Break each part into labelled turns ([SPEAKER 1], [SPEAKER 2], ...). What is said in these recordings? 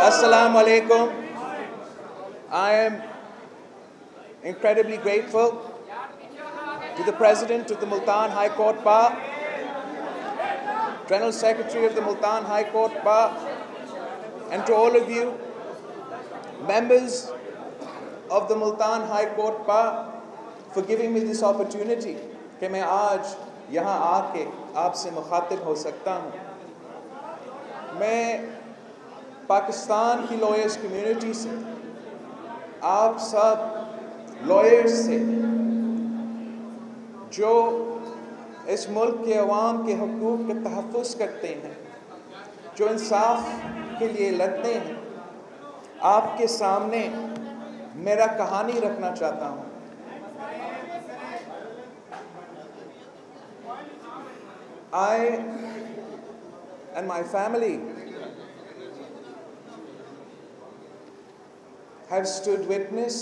[SPEAKER 1] Assalamu alaikum. I am incredibly grateful to the President of the Multan High Court Bar, General Secretary of the Multan High Court Bar, and to all of you, members of the Multan High Court Bar, for giving me this opportunity کہ میں آج یہاں آ کے آپ سے مخاطب ہو سکتا ہوں۔ میں پاکستان کی لائرز کمیونٹی سے، آپ سب لائرز سے، جو اس ملک کے عوام کے حقوق کے تحفظ کرتے ہیں، جو انصاف کے لیے لڑتے ہیں، آپ کے سامنے میرا کہانی رکھنا چاہتا ہوں۔ I and my family have stood witness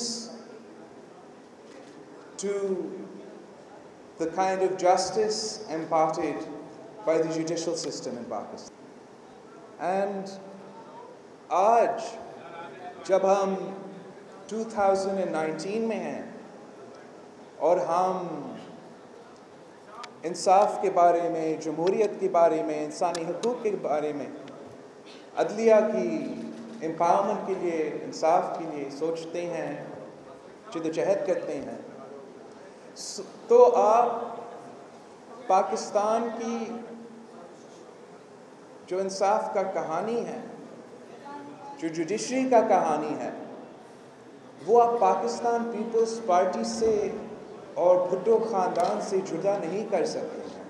[SPEAKER 1] to the kind of justice imparted by the judicial system in Pakistan. And آج جب ہم 2019 میں ہیں اور ہم انصاف کے بارے میں، جمہوریت کے بارے میں، انسانی حقوق کے بارے میں، عدلیہ کی امپاورمنٹ کے لیے، انصاف کے لیے سوچتے ہیں، جدوجہد کرتے ہیں، تو آپ پاکستان کی جو انصاف کا کہانی ہے، جو جوڈیشری کا کہانی ہے، وہ آپ پاکستان پیپلز پارٹی سے اور بھٹو خاندان سے جدا نہیں کر سکتے ہیں۔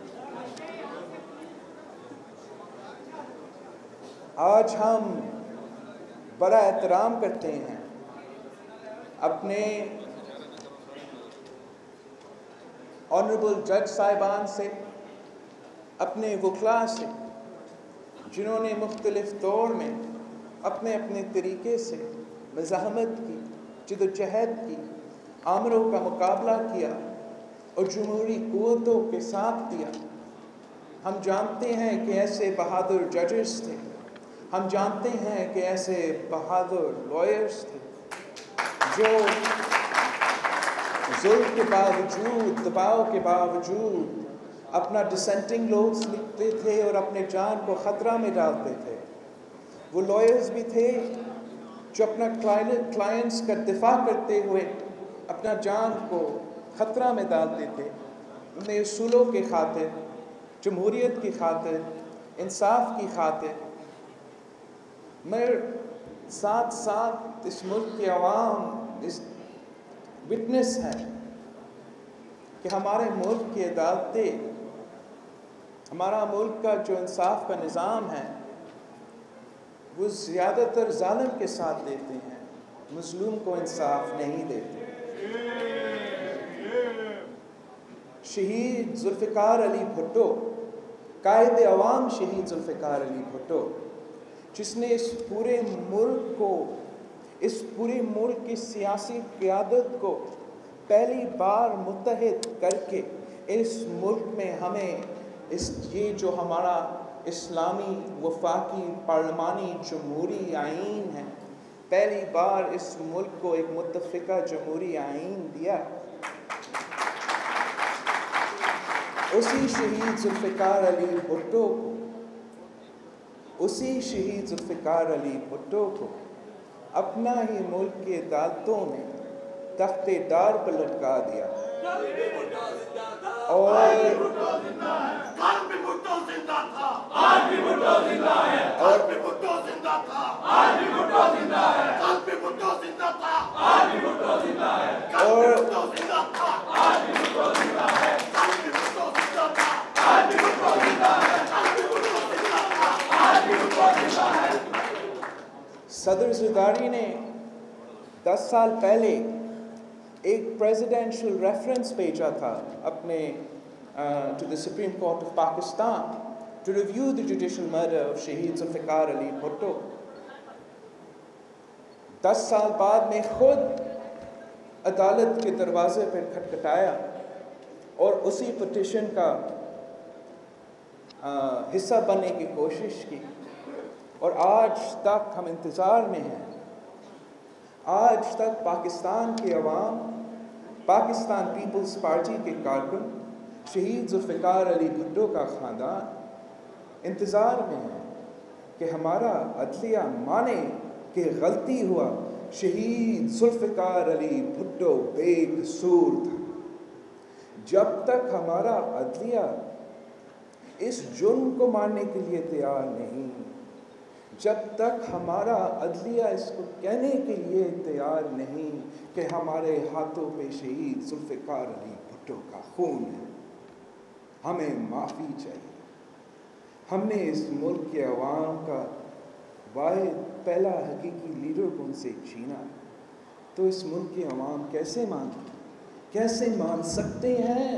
[SPEAKER 1] آج ہم بڑا احترام کرتے ہیں اپنے آنریبل جج صاحبان سے، اپنے وکلاء سے، جنہوں نے مختلف دور میں اپنے اپنے طریقے سے مزاحمت کی، جدوجہد کی، آمروں کا مقابلہ کیا اور جمہوری قوتوں کے ساتھ دیا۔ ہم جانتے ہیں کہ ایسے بہادر ججز تھے، ہم جانتے ہیں کہ ایسے بہادر لائرز تھے جو ظلم کے باوجود، دباؤ کے باوجود اپنا ڈسینٹنگ نوٹس لکھتے تھے اور اپنے جان کو خطرہ میں ڈالتے تھے۔ وہ لائرز بھی تھے جو اپنا کلائنٹس کا دفاع کرتے ہوئے اپنا جان کو خطرہ میں ڈالتے تھے، اپنے اصولوں کی خاطر، جمہوریت کی خاطر، انصاف کی خاطر۔ میں ساتھ ساتھ اس ملک کے عوام اس وٹنس ہیں کہ ہمارے ملک کی عدالتیں، ہمارا ملک کا جو انصاف کا نظام ہے، وہ زیادہ تر ظالم کے ساتھ دیتے ہیں، مظلوم کو انصاف نہیں دیتے۔ شہید ذوالفقار علی بھٹو، قائد عوام شہید ذوالفقار علی بھٹو، جس نے اس پورے ملک کی سیاسی قیادت کو پہلی بار متحد کر کے اس ملک میں ہمیں یہ جو ہمارا اسلامی وفاقی پارلیمانی جمہوری آئین ہے، پہلی بار اس ملک کو ایک متفقہ جمہوری آئین دیا۔ اسی شہید ذوالفقار علی بھٹو کو اپنا ہی ملک کی عدالتوں نے تخت دار پر لٹکا دیا صدر زرداری نے 10 سال پہلے ایک پریزیڈینشل ریفرنس بھیجا تھا اپنے to the supreme court of Pakistan to review the judicial murder of Shaheed Zulfikar Ali Bhutto. 10 سال بعد میں خود عدالت کے دروازے پر کھٹکھٹایا اور اسی پٹیشن کا حصہ بننے کی کوشش کی، اور آج تک ہم انتظار میں ہیں۔ آج تک پاکستان کے عوام، پاکستان پیپلز پارٹی کے کارکن، شہید ذوالفقار علی بھٹو کا خاندان انتظار میں ہے کہ ہمارا عدلیہ مانے کہ غلطی ہوا، شہید ذوالفقار علی بھٹو بے قصور تھا۔ جب تک ہمارا عدلیہ اس جرم کو ماننے کے لیے تیار نہیں، جب تک ہمارا عدلیہ اس کو کہنے کے لیے تیار نہیں کہ ہمارے ہاتھوں پہ شہید ذوالفقار علی بھٹو کا خون ہے، ہمیں معافی چاہیے۔ ہم نے اس ملک کے عوام کا واحد پہلا حقیقی لیڈر کو ان سے چھینا، تو اس ملک کے عوام کیسے مان سکتے ہیں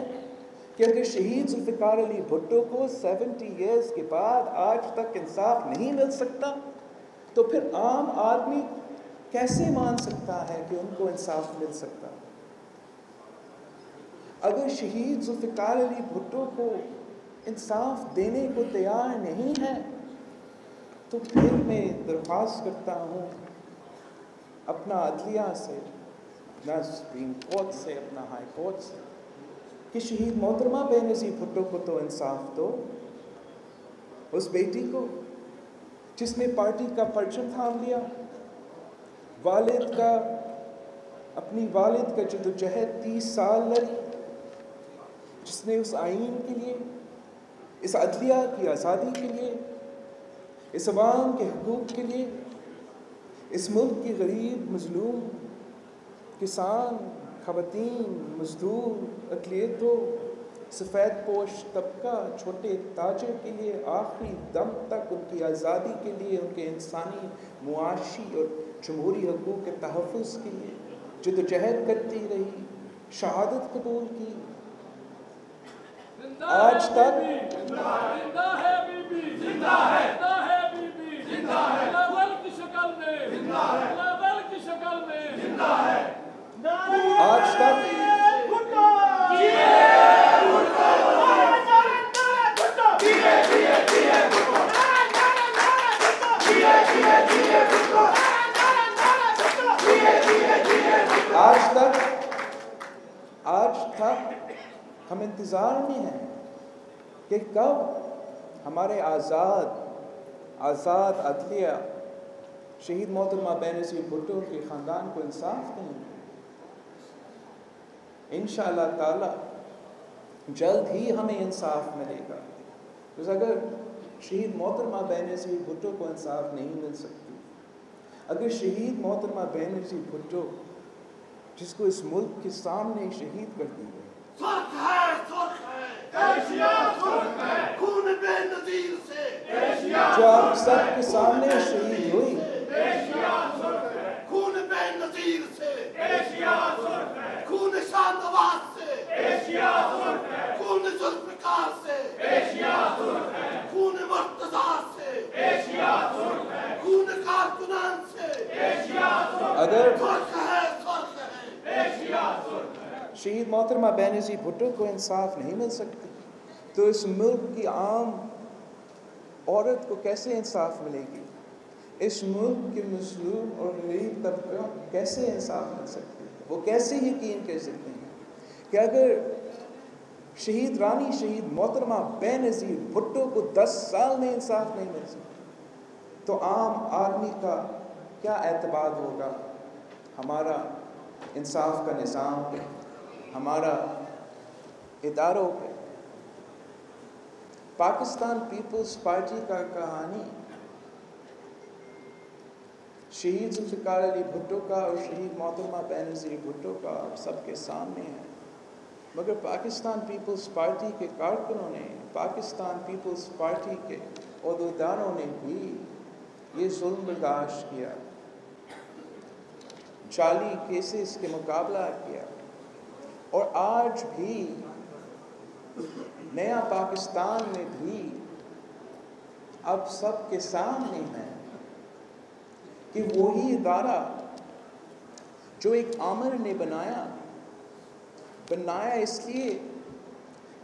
[SPEAKER 1] کہ اگر شہید ذوالفقار علی بھٹو کو 70 ایئرز کے بعد آج تک انصاف نہیں مل سکتا، تو پھر عام آدمی کیسے مان سکتا ہے کہ ان کو انصاف مل سکتا؟ اگر شہید ذوالفقار علی بھٹو کو انصاف دینے کو تیار نہیں ہے، تو پھر میں درخواست کرتا ہوں اپنا عدلیہ سے، اپنا سپریم کورٹ سے، اپنا ہائی کورٹ سے، کہ شہید محترمہ بے نظیر بھٹو کو تو انصاف دو، اس بیٹی کو جس نے پارٹی کا پرچم تھام لیا، اپنی والد کا جدوجہد 30 سال لڑی، جس نے اس آئین کے لیے، اس عدلیہ کی آزادی کے لیے، اس عوام کے حقوق کے لیے، اس ملک کی غریب مظلوم کسان، خواتین، مزدور، اقلیتوں، سفید پوش طبقہ، چھوٹے تاجر کے لیے آخری دم تک ان کی آزادی کے لیے، ان کے انسانی، معاشی اور جمہوری حقوق کے تحفظ کے لیے جدوجہد کرتی رہی، شہادت قبول کی۔ آج تک ہم انتظار میں ہیں کہ کب ہمارے آزاد عدلیہ شہید محترمہ بے نظیر بھٹو کے خاندان کو انصاف دیں گے۔ انشاءاللہ تعالی جلد ہی ہمیں انصاف ملے گا، اگر شہید محترمہ بے نظیر بھٹو کو انصاف نہیں مل سکتی، اگر شہید محترمہ بے نظیر بھٹو جس کو اس ملک کے سامنے شہید کر دی گئی، جو آپ سب کے سامنے شہید ہوئی، اگر شہید محترمہ بے نظیر بھٹو کو انصاف نہیں مل سکتی، تو اس ملک کی عام عورت کو کیسے انصاف ملے گی؟ اس ملک کے مظلوم اور غریب طبقہ کیسے انصاف مل سکتی ہے؟ وہ کیسے یقین کر سکتے ہیں کہ اگر شہید محترمہ بے نظیر بھٹو کو 10 سال میں انصاف نہیں مل سکتا، تو عام آدمی کا کیا اعتماد ہوگا ہمارا انصاف کا نظام پہ، ہمارا اداروں پہ؟ پاکستان پیپلز پارٹی کا کہانی شہید ذوالفقار علی بھٹو کا اور شہید محترمہ بے نظیر بھٹو کا آپ سب کے سامنے ہے، مگر پاکستان پیپلز پارٹی کے کارکنوں نے، پاکستان پیپلز پارٹی کے عہدیداروں نے بھی یہ ظلم برداشت کیا، جعلی کیسز کے مقابلہ کیا، اور آج بھی نیا پاکستان میں بھی اب سب کے سامنے ہے کہ وہی ادارہ جو ایک آمر نے بنایا اس لیے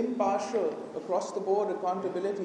[SPEAKER 1] impartial across the board accountability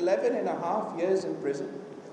[SPEAKER 1] 11.5 years in prison,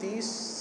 [SPEAKER 1] 30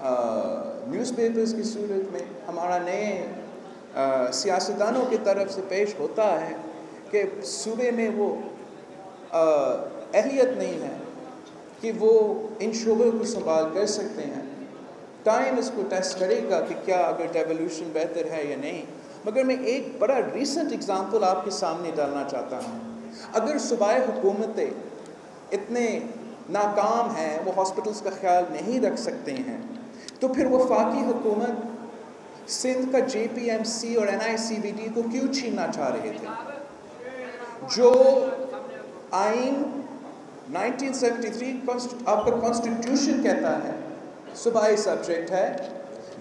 [SPEAKER 1] news papers کی صورت میں ہمارا نئے سیاستدانوں کی طرف سے پیش ہوتا ہے کہ صوبے میں وہ اہلیت نہیں ہے کہ وہ ان شعبوں کو سنبھال کر سکتے ہیں. ٹائم اس کو ٹیسٹ کرے گا کہ کیا اگر ڈیولوشن بہتر ہے یا نہیں. مگر میں ایک بڑا ریسنٹ اگزامپل آپ کے سامنے ڈالنا چاہتا ہوں. اگر صوبائی حکومتیں اتنے ناکام ہیں، وہ ہاسپٹلس کا خیال نہیں رکھ سکتے ہیں، تو پھر وفاقی حکومت سندھ کا JPMC اور NICVD کو کیوں چھیننا چاہ رہے تھے؟ جو آئین 1973 آپ کا کانسٹیٹیوشن کہتا ہے صوبائی سبجیکٹ ہے.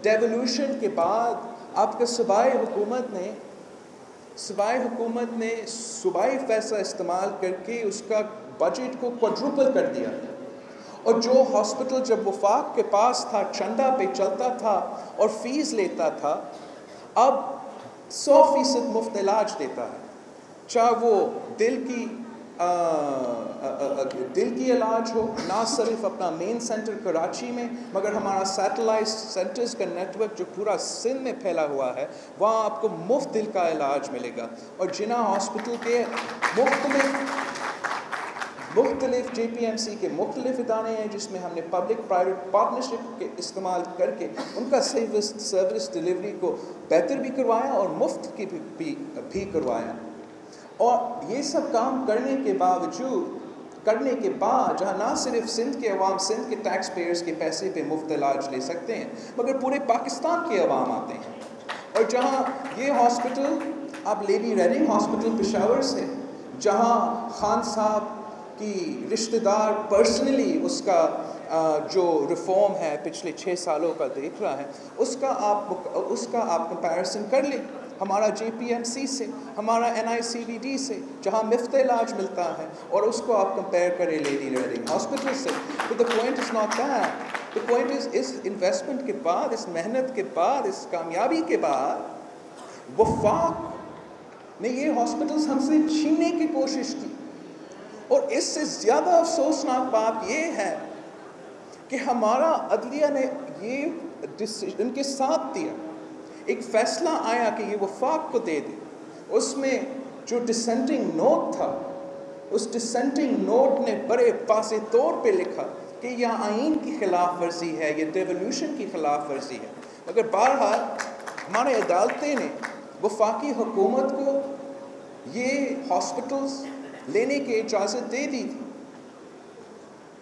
[SPEAKER 1] ڈیولوشن کے بعد آپ کا صوبائی حکومت نے صوبائی پیسہ استعمال کر کے اس کا بجٹ کو کوادروپل کر دیا. اور جو ہاسپٹل جب وفاق کے پاس تھا چندہ پہ چلتا تھا اور فیس لیتا تھا، اب 100% مفت علاج دیتا ہے. چاہے وہ دل کی علاج ہو، نہ صرف اپنا مین سینٹر کراچی میں مگر ہمارا سیٹلائٹ سینٹرز کا نیٹ ورک جو پورا سندھ میں پھیلا ہوا ہے، وہاں آپ کو مفت دل کا علاج ملے گا. اور جناح ہاسپٹل کے مختلف JPMC کے مختلف ادارے ہیں جس میں ہم نے پبلک پرائیویٹ پارٹنرشپ کے استعمال کر کے ان کا سروس ڈلیوری کو بہتر بھی کروایا اور مفت کی بھی کروایا. اور یہ سب کام کرنے کے بعد جہاں نہ صرف سندھ کے عوام سندھ کے ٹیکس پیئرز کے پیسے پہ مفت علاج لے سکتے ہیں مگر پورے پاکستان کے عوام آتے ہیں. اور جہاں یہ ہاسپٹل آپ لیڈی ریڈنگ ہاسپٹل پشاور سے، جہاں خان صاحب کی رشتہ دار پرسنلی اس کا جو ریفارم ہے پچھلے 6 سالوں کا دیکھ رہا ہے، اس کا آپ کمپیرسن کر لیں ہمارا JPMC سے، ہمارا NICVD سے جہاں مفت علاج ملتا ہے، اور اس کو آپ کمپیئر کریں لیڈی ریڈنگ ہاسپٹل سے. تو the point is not that. The point is اس انویسٹمنٹ کے بعد، اس محنت کے بعد، اس کامیابی کے بعد وفاق نے یہ ہاسپٹلس ہم سے چھیننے کی کوشش کی. اور اس سے زیادہ افسوسناک بات یہ ہے کہ ہمارا عدلیہ نے یہ ان کے ساتھ دیا. ایک فیصلہ آیا کہ یہ وفاق کو دے دے. اس میں جو ڈسینٹنگ نوٹ تھا، اس ڈسینٹنگ نوٹ نے بڑے پاسے طور پہ لکھا کہ یہ آئین کی خلاف ورزی ہے، یہ ڈیولوشن کی خلاف ورزی ہے. مگر بہرحال ہمارے عدالتیں نے وفاقی حکومت کو یہ ہاسپٹلس لینے کی اجازت دے دی تھی.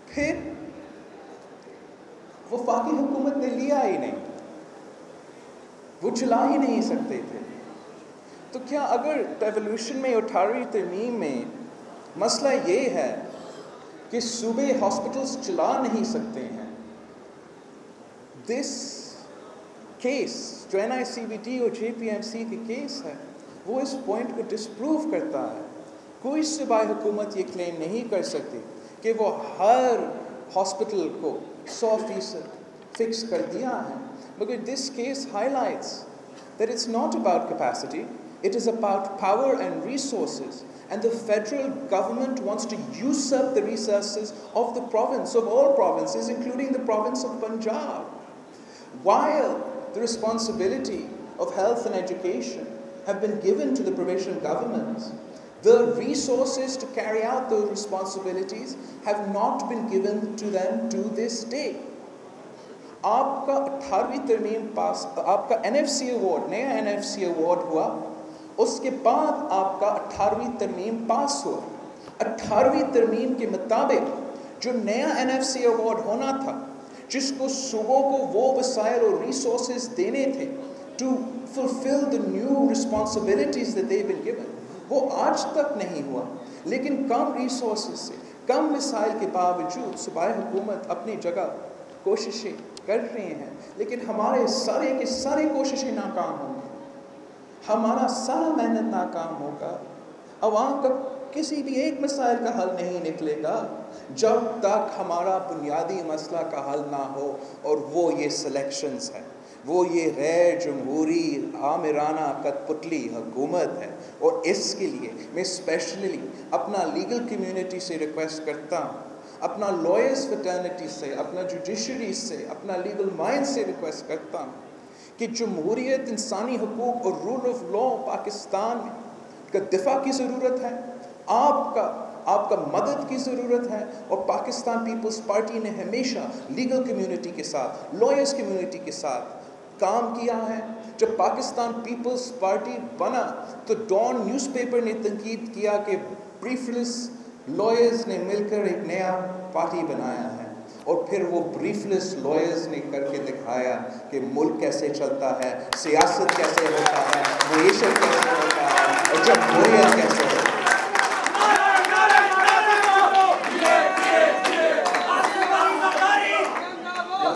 [SPEAKER 1] پھر وفاقی حکومت نے لیا ہی نہیں، وہ چلا ہی نہیں سکتے تھے. تو کیا اگر ڈیولوشن میں 18ویں ترمیم میں مسئلہ یہ ہے کہ صوبے ہاسپٹلس چلا نہیں سکتے ہیں، دس کیس جو NICVD اور JPMC کی کیس ہے وہ اس پوائنٹ کو ڈسپروو کرتا ہے. کوئی صوبائی حکومت یہ کلیم نہیں کر سکتی کہ وہ ہر ہاسپٹل کو 100% فکس کر دیا ہے. مگر this case highlights that it's not about capacity, it is about power and resources, and the federal government wants to usurp the resources of the province, of all provinces, including the province of Punjab. While the responsibility of health and education have been given to the provincial governments, the resources to carry out those responsibilities have not been given to them to this day. آپ کا 18ویں ترمیم پاس، آپ کا NFC award, نیا NFC award ہوا، اس کے بعد آپ کا 18ویں ترمیم پاس ہوا. 18ویں ترمیم کے مطابق جو نیا NFC ایوارڈ ہونا تھا، جس کو صوبوں کو وہ وسائل اور ریسورسز دینے تھے to fulfill the new responsibilities that they've been given، وہ آج تک نہیں ہوا. لیکن کم ریسورسز سے، کم وسائل کے باوجود صوبائی حکومت اپنی جگہ کوششیں کر رہے ہیں، لیکن ہمارے سارے کے سارے کوششیں ناکام ہوں گی، ہمارا سارا محنت ناکام ہوگا. عوام کا کسی بھی ایک مسائل کا حل نہیں نکلے گا جب تک ہمارا بنیادی مسئلہ کا حل نہ ہو، اور وہ یہ سلیکشنز ہے، وہ یہ غیر جمہوری آمرانہ کٹ پتلی حکومت ہے. اور اس کے لیے میں اسپیشلی اپنا لیگل کمیونٹی سے ریکویسٹ کرتا ہوں، اپنا لائرز فٹرنیٹی سے، اپنا جوڈیشری سے، اپنا لیگل مائنڈ سے ریکویسٹ کرتا ہوں کہ جمہوریت، انسانی حقوق اور رول آف لا پاکستان کا دفاع کی ضرورت ہے، آپ کا مدد کی ضرورت ہے، اور پاکستان پیپلز پارٹی نے ہمیشہ لیگل کمیونٹی کے ساتھ، لائرز کمیونٹی کے ساتھ کام کیا ہے۔ جب پاکستان پیپلز پارٹی بنا تو ڈان نیوز پیپر نے تنقید کیا کہ بریف لیس لائرز نے مل کر ایک نیا پارٹی بنایا ہے، اور پھر وہ بریف لیس لائرز نے کر کے دکھایا کہ ملک کیسے چلتا ہے، سیاست کیسے ہوتا ہے، معیشت کیسے ہوتا ہے، اور جمہوریت کیسے ہوتا ہے۔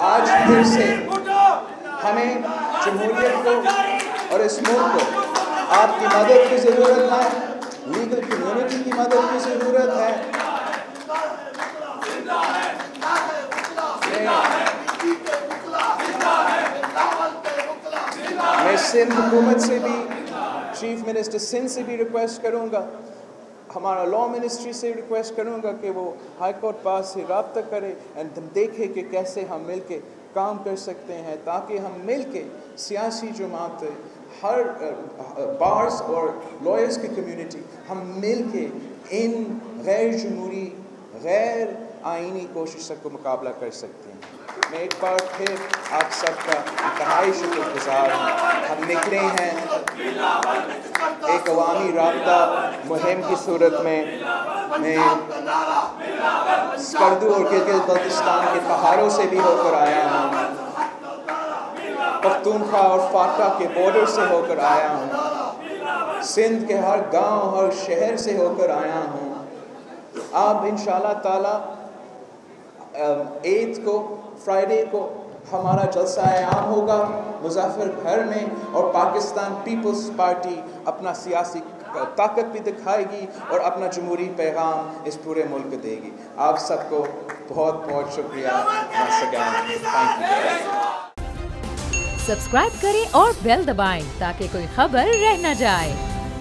[SPEAKER 1] آج پھر سے ہمیں جمہوریت کو اور اس ملک کو آپ کی مدد کی ضرورت ہے، لیگل کمیونٹی کی مدد کی ضرورت ہے۔ میں سندھ حکومت سے بھی، چیف منسٹر سندھ سے بھی ریکویسٹ کروں گا، ہمارا لا منسٹری سے ریکویسٹ کروں گا کہ وہ ہائی کورٹ پاس سے رابطہ کرے اور دیکھے کہ کیسے ہم مل کے کام کر سکتے ہیں، تاکہ ہم مل کے سیاسی جماعتیں، ہر بارز اور لائرز کی کمیونٹی، ہم مل کے ان غیر جمہوری، غیر آئینی کوششوں کو مقابلہ کر سکتے ہیں۔ میں ایک بار پھر آپ سب کا انتہائی شکر گزار ہوں۔ ہم نکلے ہیں ایک عوامی رابطہ مہم کی صورت میں اسکردو اور گلگت بلتستان کے پہاڑوں سے بھی ہو کر آیا ہوں، پختونخوا اور فاٹا کے بارڈر سے ہو کر آیا ہوں، سندھ کے ہر گاؤں، ہر شہر سے ہو کر آیا ہوں۔ اب انشاءاللہ تعالی ایتھ کو، فرائیڈے کو ہمارا جلسہ عام ہوگا مظفر گھر میں، اور پاکستان پیپلز پارٹی اپنا سیاسی طاقت بھی دکھائے گی اور اپنا جمہوری پیغام اس پورے ملک کو دے گی۔ آپ سب کو بہت بہت شکریہ۔
[SPEAKER 2] سبسکرائب کریں اور بیل دبائیں تاکہ کوئی خبر رہ نہ جائے۔